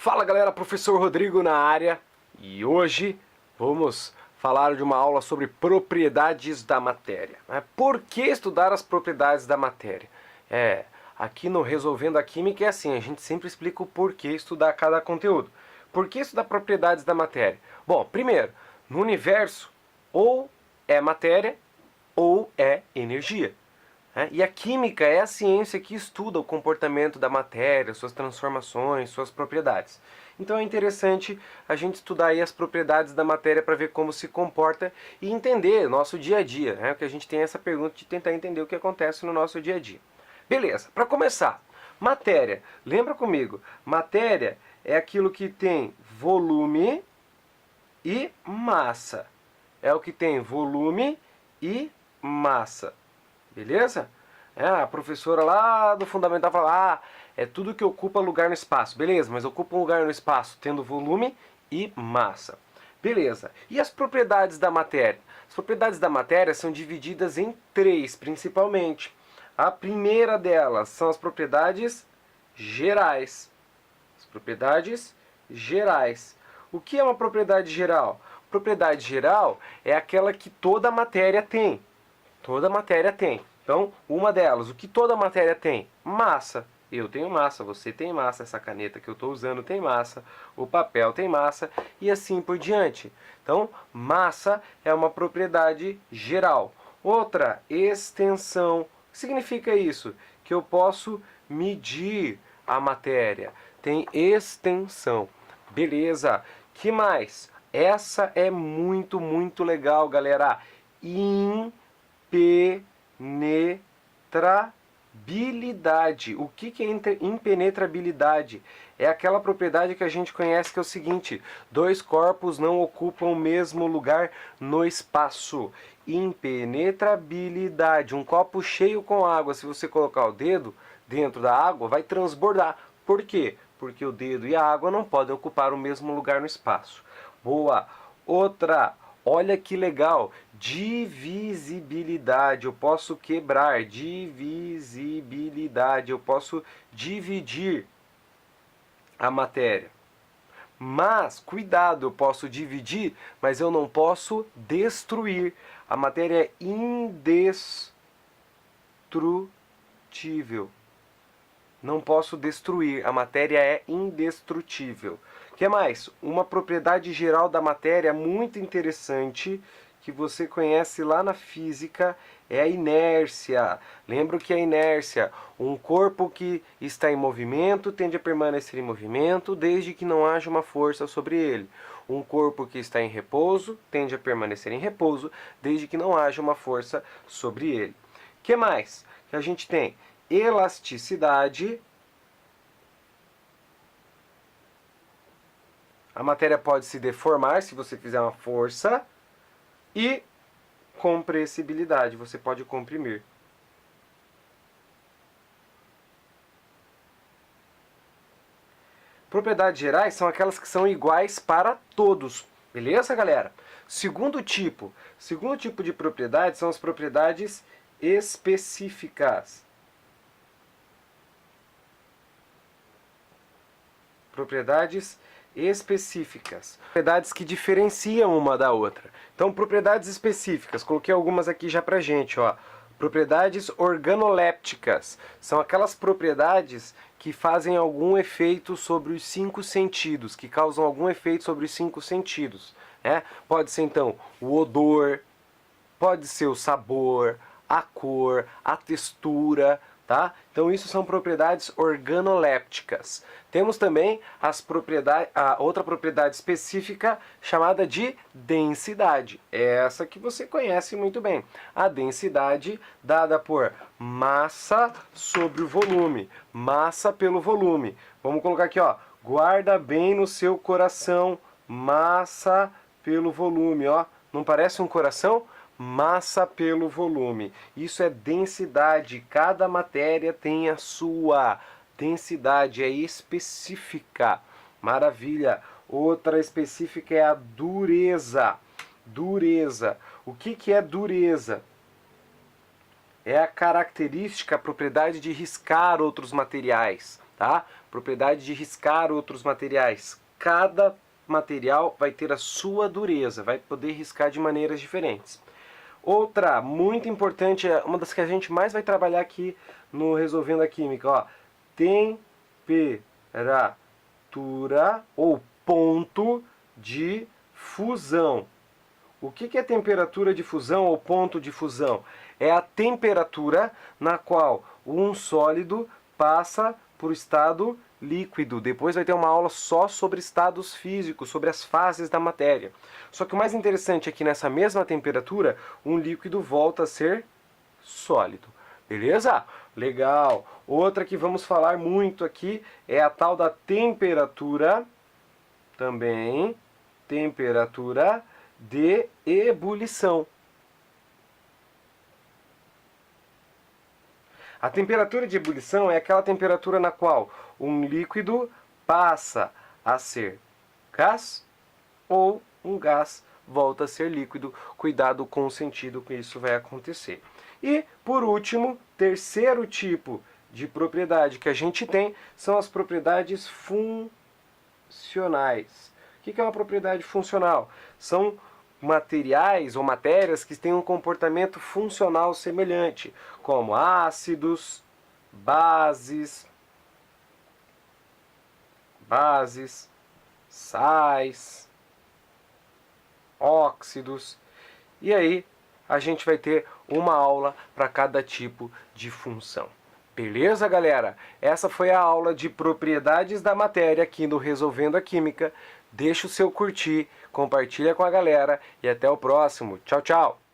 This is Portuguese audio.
Fala galera, professor Rodrigo na área e hoje vamos falar de uma aula sobre propriedades da matéria. Por que estudar as propriedades da matéria? Aqui no Resolvendo a Química é assim, a gente sempre explica o porquê estudar cada conteúdo. Por que estudar propriedades da matéria? Bom, primeiro, no universo ou é matéria ou é energia. E a química é a ciência que estuda o comportamento da matéria, suas transformações, suas propriedades. Então é interessante a gente estudar aí as propriedades da matéria para ver como se comporta e entender nosso dia a dia. Porque a gente tem essa pergunta de tentar entender o que acontece no nosso dia a dia. Beleza, para começar, matéria. Lembra comigo, matéria é aquilo que tem volume e massa. É o que tem volume e massa. Beleza? A professora lá do Fundamental fala, é tudo que ocupa lugar no espaço. Beleza, mas ocupa um lugar no espaço tendo volume e massa. Beleza. E as propriedades da matéria? As propriedades da matéria são divididas em três, principalmente. A primeira delas são as propriedades gerais. As propriedades gerais. O que é uma propriedade geral? Propriedade geral é aquela que toda matéria tem. Toda matéria tem. Então, uma delas, o que toda matéria tem? Massa. Eu tenho massa, você tem massa, essa caneta que eu estou usando tem massa, o papel tem massa e assim por diante. Então, massa é uma propriedade geral. Outra, extensão. O que significa isso? Que eu posso medir a matéria. Tem extensão. Beleza. Que mais? Essa é muito legal, galera. Impenetrabilidade. O que é impenetrabilidade? É aquela propriedade que a gente conhece que é o seguinte: dois corpos não ocupam o mesmo lugar no espaço. Impenetrabilidade. Um copo cheio com água, se você colocar o dedo dentro da água, vai transbordar. Por quê? Porque o dedo e a água não podem ocupar o mesmo lugar no espaço. Boa! Outra, olha que legal, divisibilidade, eu posso quebrar, divisibilidade, eu posso dividir a matéria. Mas, cuidado, eu posso dividir, mas eu não posso destruir. A matéria é indestrutível. Não posso destruir, a matéria é indestrutível. O que mais? Uma propriedade geral da matéria muito interessante que você conhece lá na física é a inércia. Lembra que a inércia, um corpo que está em movimento tende a permanecer em movimento desde que não haja uma força sobre ele. Um corpo que está em repouso tende a permanecer em repouso desde que não haja uma força sobre ele. O que mais que a gente tem? Elasticidade. A matéria pode se deformar se você fizer uma força. E compressibilidade, você pode comprimir. Propriedades gerais são aquelas que são iguais para todos. Beleza, galera? Segundo tipo de propriedade são as propriedades específicas. Propriedades específicas. Propriedades que diferenciam uma da outra. Então, propriedades específicas. Coloquei algumas aqui já pra gente, ó. Propriedades organolépticas. São aquelas propriedades que fazem algum efeito sobre os 5 sentidos, que causam algum efeito sobre os 5 sentidos. Pode ser, então, o odor, pode ser o sabor, a cor, a textura, tá? Então isso são propriedades organolépticas. Temos também a outra propriedade específica chamada de densidade. Essa que você conhece muito bem. A densidade dada por massa sobre o volume. Massa pelo volume. Vamos colocar aqui, ó. Guarda bem no seu coração. Massa pelo volume, ó. Não parece um coração? Massa pelo volume. Isso é densidade. Cada matéria tem a sua densidade, é específica. Maravilha. Outra específica é a dureza. Dureza. O que é dureza? É a característica, a propriedade de riscar outros materiais. tá? Propriedade de riscar outros materiais. Cada material vai ter a sua dureza, vai poder riscar de maneiras diferentes. Outra muito importante, uma das que a gente mais vai trabalhar aqui no Resolvendo a Química, ó, temperatura ou ponto de fusão. O que é temperatura de fusão ou ponto de fusão? É a temperatura na qual um sólido passa por estado líquido. Depois vai ter uma aula só sobre estados físicos, sobre as fases da matéria. Só que o mais interessante é que nessa mesma temperatura, um líquido volta a ser sólido. Beleza? Legal. Outra que vamos falar muito aqui é a tal da temperatura, também, temperatura de ebulição. A temperatura de ebulição é aquela temperatura na qual um líquido passa a ser gás ou um gás volta a ser líquido. Cuidado com o sentido que isso vai acontecer. E, por último, terceiro tipo de propriedade que a gente tem são as propriedades funcionais. O que é uma propriedade funcional? São materiais ou matérias que têm um comportamento funcional semelhante, como ácidos, bases, sais, óxidos. E aí a gente vai ter uma aula para cada tipo de função. Beleza, galera? Essa foi a aula de propriedades da matéria aqui no Resolvendo a Química. Deixa o seu curtir, compartilha com a galera e até o próximo. Tchau, tchau!